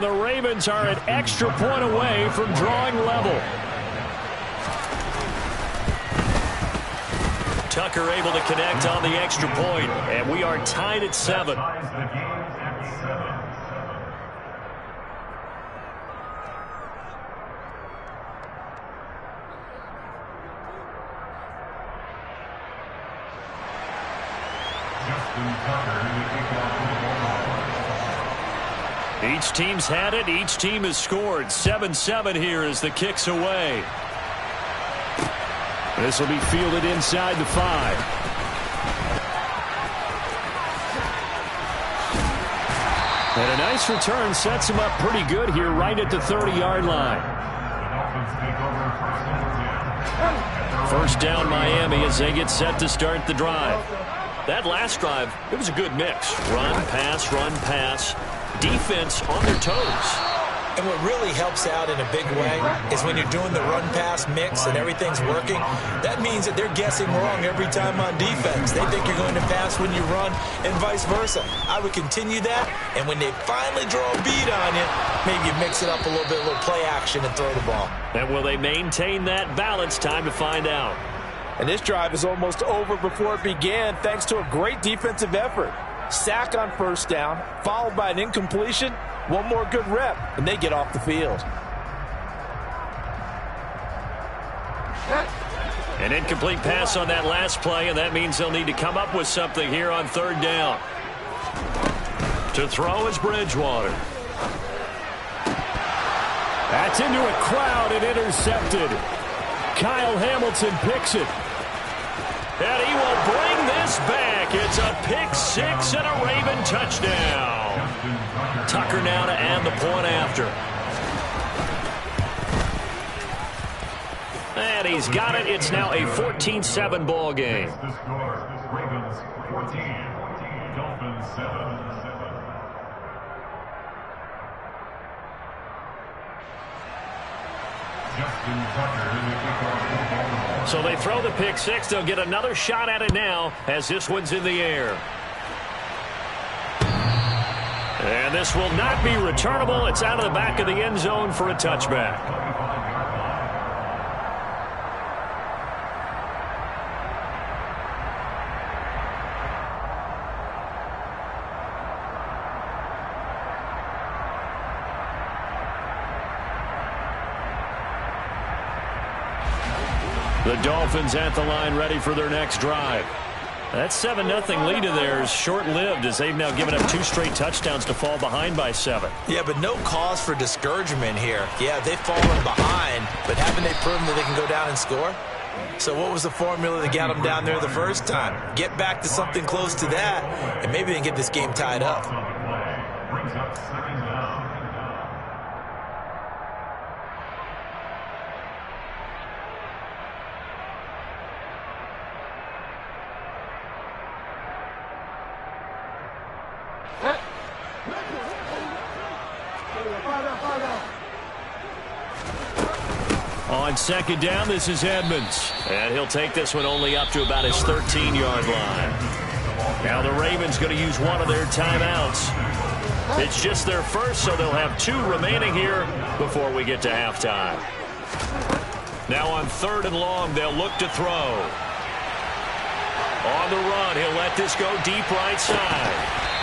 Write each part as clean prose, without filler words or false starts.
The Ravens are an extra point away from drawing level. Tucker able to connect on the extra point, and we are tied at 7. Each team's had it. Each team has scored. 7-7 here as the kick's away. This will be fielded inside the 5. And a nice return sets him up pretty good here right at the 30-yard line. First down Miami as they get set to start the drive. That last drive, it was a good mix. Run, pass. Defense on their toes. And what really helps out in a big way is when you're doing the run-pass mix and everything's working, that means that they're guessing wrong every time on defense. They think you're going to pass when you run and vice versa. I would continue that, and when they finally draw a beat on you, maybe you mix it up a little bit, a little play action and throw the ball. And will they maintain that balance? Time to find out. And this drive is almost over before it began thanks to a great defensive effort. Sack on first down, followed by an incompletion. One more good rep, and they get off the field. An incomplete pass on that last play, and that means they'll need to come up with something here on third down. To throw is Bridgewater. That's into a crowd and intercepted. Kyle Hamilton picks it. And he will bring this back. It's a pick 6 and a Raven touchdown. Tucker now to add the point after. And he's got it. It's now a 14-7 ball game. Ravens 14, Dolphins 7. So they throw the pick 6. They'll get another shot at it now as this one's in the air. And this will not be returnable. It's out of the back of the end zone for a touchback. The Dolphins at the line ready for their next drive. That 7-0 lead of theirs short-lived as they've now given up 2 straight touchdowns to fall behind by 7. Yeah, but no cause for discouragement here. Yeah, they've fallen behind, but haven't they proven that they can go down and score? So what was the formula that got them down there the first time? Get back to something close to that, and maybe they can get this game tied up. Brings up second down. On second down, this is Edmonds. And he'll take this one only up to about his 13-yard line. Now the Ravens going to use one of their timeouts. It's just their first, so they'll have 2 remaining here before we get to halftime. Now on third and long, they'll look to throw. On the run, he'll let this go deep right side.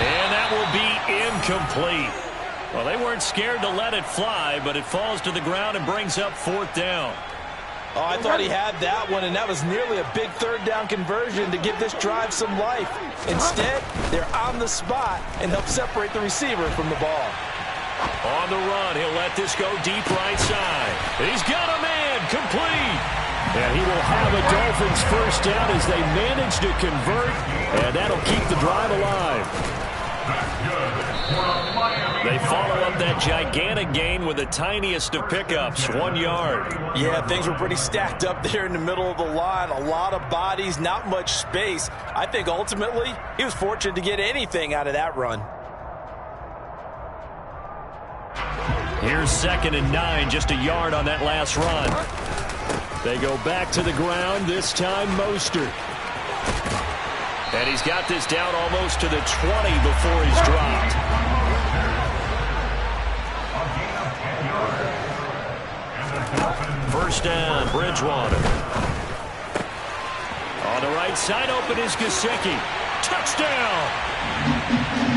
And that will be incomplete. Well, they weren't scared to let it fly, but it falls to the ground and brings up 4th down. Oh, I thought he had that one, and that was nearly a big third down conversion to give this drive some life. Instead, they're on the spot and help separate the receiver from the ball. On the run, he'll let this go deep right side. He's got a man, complete. And he will have a Dolphins first down as they manage to convert, and that'll keep the drive alive. They follow up that gigantic gain with the tiniest of pickups, 1 yard. Yeah, things were pretty stacked up there in the middle of the line. A lot of bodies, not much space. I think ultimately he was fortunate to get anything out of that run. Here's 2nd and 9, just a yard on that last run. They go back to the ground, this time Mostert. And he's got this down almost to the 20 before he's dropped. first down. Bridgewater. On the right side, open is Gesicki. Touchdown!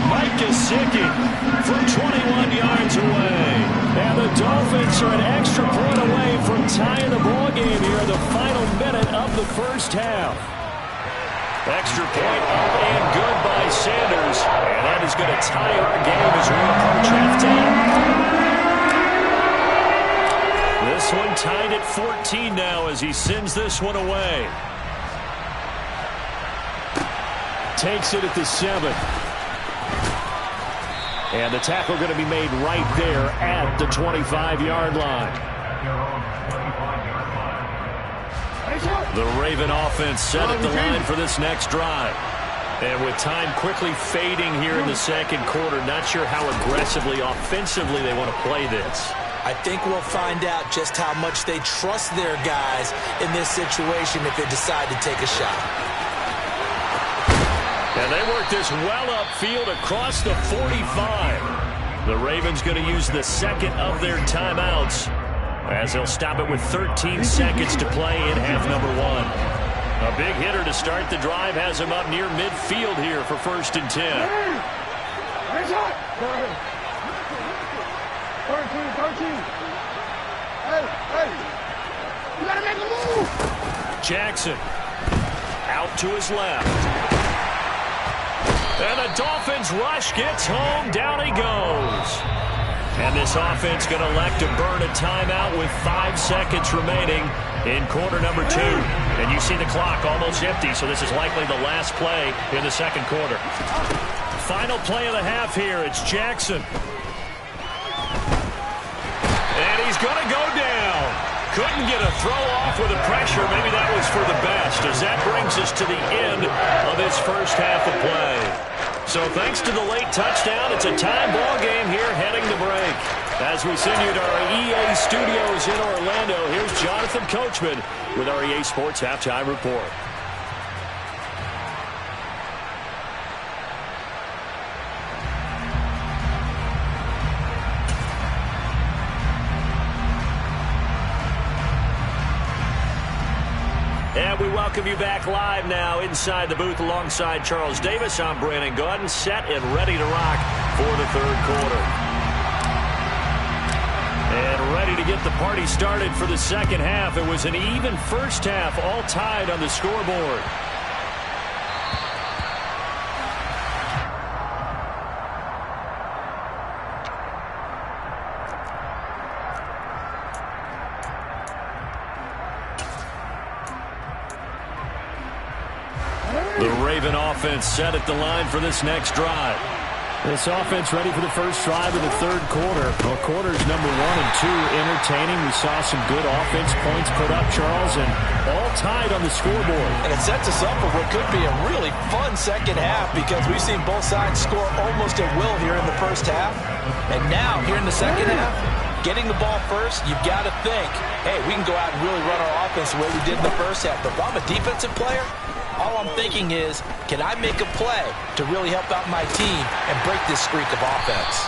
Mike Gesicki from 21 yards away. And the Dolphins are an extra point away from tying the ball game here in the final minute of the first half. Extra point up and good by Sanders. And that is going to tie our game as we approach halftime. This one tied at 14 now as he sends this one away. Takes it at the 7. And the tackle going to be made right there at the 25-yard line. The Raven offense set at the line for this next drive. And with time quickly fading here in the second quarter, not sure how aggressively, offensively they want to play this. I think we'll find out just how much they trust their guys in this situation if they decide to take a shot. And they work this well upfield across the 45. The Ravens going to use the second of their timeouts as they'll stop it with 13 seconds to play in half number 1. A big hitter to start the drive has him up near midfield here for 1st and 10. You gotta make a move. Jackson out to his left. And the Dolphins rush gets home. Down he goes. And this offense going to elect to burn a timeout with 5 seconds remaining in quarter number 2. And you see the clock almost empty, so this is likely the last play in the second quarter. Final play of the half here. It's Jackson. And he's going to go down. Couldn't get a throw off with the pressure. Maybe that was for the best, as that brings us to the end of this first half of play. So thanks to the late touchdown, it's a tie ball game here heading to break. As we send you to our EA studios in Orlando, here's Jonathan Coachman with our EA Sports Halftime Report. And we welcome you back live now inside the booth alongside Charles Davis. I'm Brandon Gaudin, set and ready to rock for the third quarter. And ready to get the party started for the second half. It was an even first half, all tied on the scoreboard. The Raven offense set at the line for this next drive. This offense ready for the first drive of the third quarter. Well, quarters number 1 and 2 entertaining. We saw some good offense points put up, Charles, and all tied on the scoreboard. And it sets us up for what could be a really fun second half because we've seen both sides score almost at will here in the first half. And now, here in the second half, getting the ball first, you've got to think, hey, we can go out and really run our offense the way we did in the first half. But if I'm a defensive player, all I'm thinking is, can I make a play to really help out my team and break this streak of offense?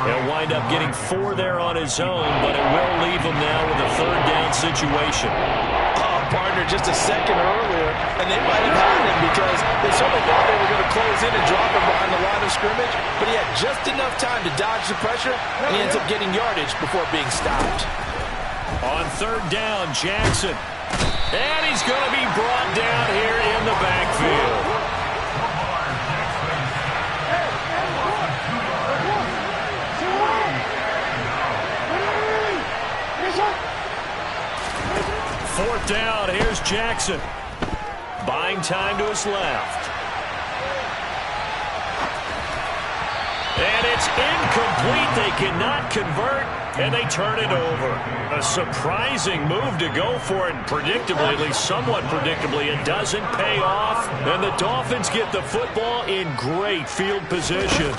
He'll wind up getting 4 there on his own, but it will leave him now with a third down situation. Oh, partner, just a second earlier, and they might have had him because they certainly thought they were going to close in and drop him behind the line of scrimmage, but he had just enough time to dodge the pressure, and he ends up getting yardage before being stopped. On third down, Jackson. And he's going to be brought down here in the backfield. Fourth down, here's Jackson. Buying time to his left. And it's incomplete. They cannot convert, and they turn it over. A surprising move to go for it, predictably, at least somewhat predictably. It doesn't pay off, and the Dolphins get the football in great field position.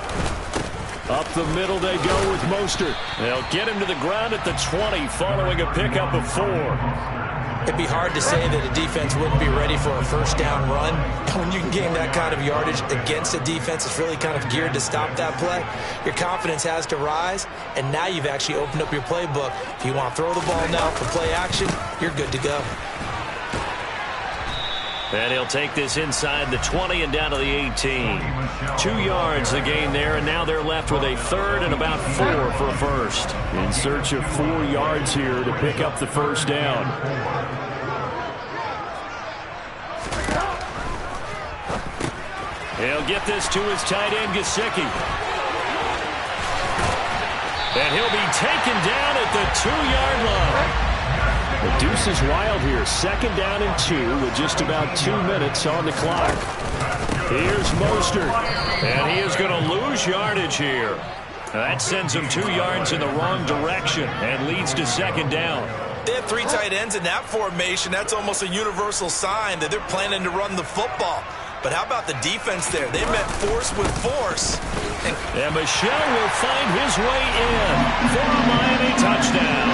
Up the middle they go with Mostert. They'll get him to the ground at the 20 following a pickup of 4. It'd be hard to say that a defense wouldn't be ready for a first down run. When you can gain that kind of yardage against a defense that's really kind of geared to stop that play, your confidence has to rise, and now you've actually opened up your playbook. If you want to throw the ball now for play action, you're good to go. And he'll take this inside the 20 and down to the 18. 2 yards the gain there, and now they're left with a third and about 4 for a first. In search of 4 yards here to pick up the first down. He'll get this to his tight end, Gesicki. And he'll be taken down at the 2-yard line. The deuce is wild here. 2nd down and 2 with just about 2 minutes on the clock. Here's Mostert. And he is going to lose yardage here. That sends him 2 yards in the wrong direction and leads to 2nd down. They have 3 tight ends in that formation. That's almost a universal sign that they're planning to run the football. But how about the defense there? They met force with force. And Michel will find his way in for a Miami touchdown.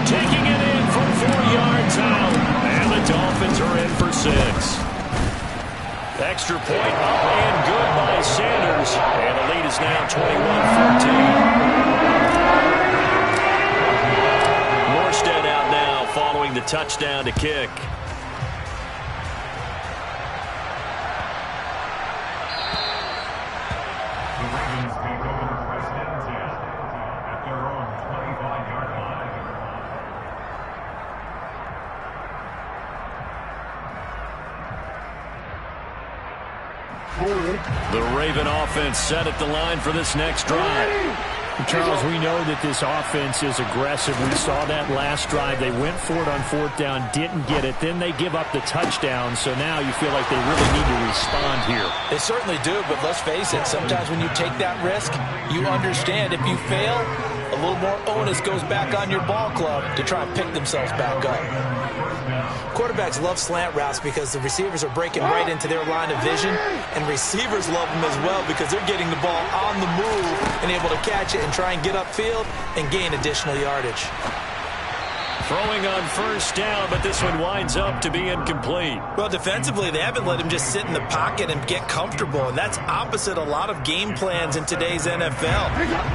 Taking it in from 4 yards out. And the Dolphins are in for 6. Extra point up and good by Sanders. And the lead is now 21-14. Morstead out now following the touchdown to kick. The Ravens take over 1st and 10 at their own 25-yard line. The Raven offense set at the line for this next drive. Charles, we know that this offense is aggressive. We saw that last drive. They went for it on 4th down, didn't get it. Then they give up the touchdown. So now you feel like they really need to respond here. They certainly do, but let's face it, sometimes when you take that risk, you understand if you fail, a little more onus goes back on your ball club to try and pick themselves back up. Quarterbacks love slant routes because the receivers are breaking right into their line of vision, and receivers love them as well because they're getting the ball on the move and able to catch it and try and get upfield and gain additional yardage. Throwing on 1st down, but this one winds up to be incomplete. Well, defensively, they haven't let him just sit in the pocket and get comfortable, and that's opposite a lot of game plans in today's NFL.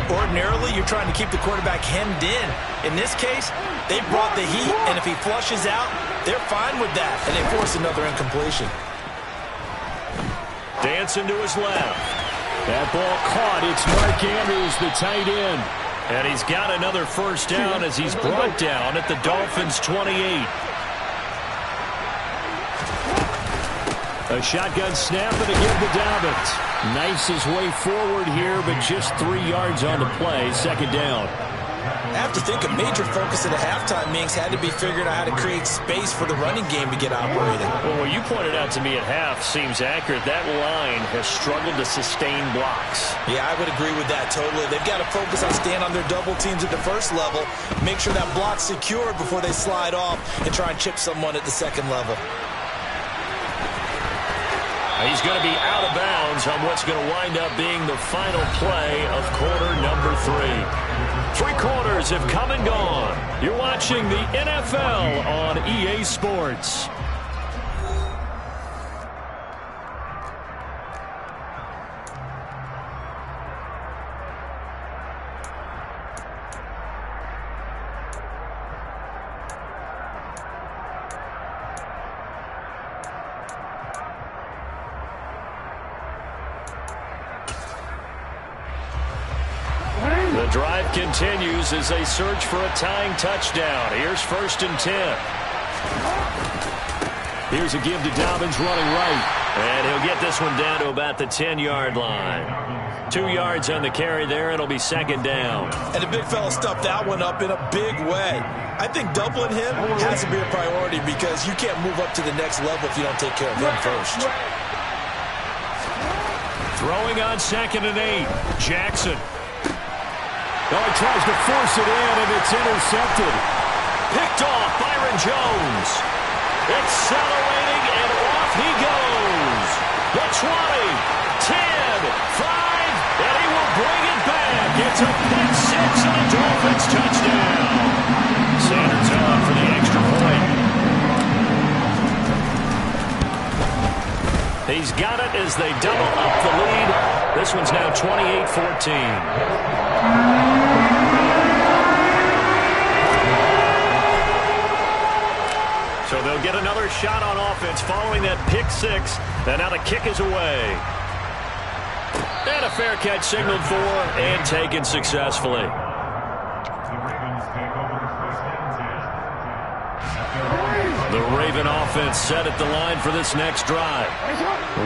Ordinarily, you're trying to keep the quarterback hemmed in. In this case, they brought the heat, and if he flushes out, they're fine with that, and they force another incompletion. Dancing to his left. That ball caught. It's Mark Andrews, the tight end. And he's got another 1st down as he's brought down at the Dolphins' 28. A shotgun snap and again to Dobbins. Nice his way forward here, but just 3 yards on the play. 2nd down. I have to think a major focus at the halftime meetings had to be figuring out how to create space for the running game to get operating. Well, what you pointed out to me at half seems accurate. That line has struggled to sustain blocks. Yeah, I would agree with that totally. They've got to focus on staying on their double teams at the 1st level, make sure that block's secured before they slide off and try and chip someone at the 2nd level. He's going to be out of bounds on what's going to wind up being the final play of quarter number 3. 3 quarters have come and gone. You're watching the NFL on EA Sports. The drive continues as they search for a tying touchdown. Here's 1st and 10. Here's a give to Dobbins running right. And he'll get this one down to about the 10-yard line. 2 yards on the carry there. It'll be 2nd down. And the big fella stuffed that one up in a big way. I think doubling him has to be a priority because you can't move up to the next level if you don't take care of him first. Throwing on 2nd and 8. Jackson. Oh, he tries to force it in, and it's intercepted. Picked off Byron Jones. Accelerating, and off he goes. The 20, 10, 5, and he will bring it back. It's a pick 6 and a Dolphins touchdown. Sanders on for the extra He's got it as they double up the lead. This one's now 28-14. So they'll get another shot on offense following that pick six. And now the kick is away. And a fair catch signaled for and taken successfully. The Raven offense set at the line for this next drive.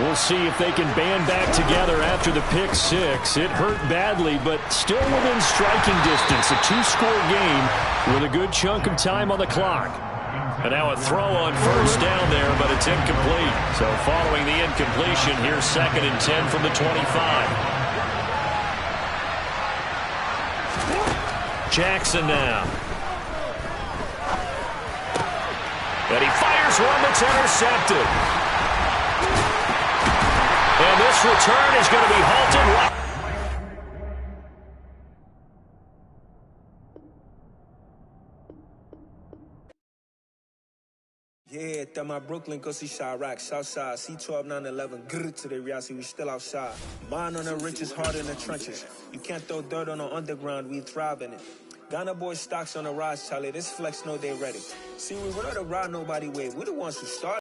We'll see if they can band back together after the pick six. It hurt badly, but still within striking distance. A two-score game with a good chunk of time on the clock. And now a throw on first down there, but it's incomplete. So following the incompletion, here's 2nd and 10 from the 25. Jackson now. And he fires one that's intercepted. And this return is going to be halted right. Yeah, that my Brooklyn go see Chirac, Southside, C12, 911, grrr to the reality, we still outside. Mine on the riches, hard in the trenches. You can't throw dirt on the underground, we thrive in it. Ghana boys stocks on the rise, Charlie, this flex know they ready. See, we were to ride nobody with, we the ones who started.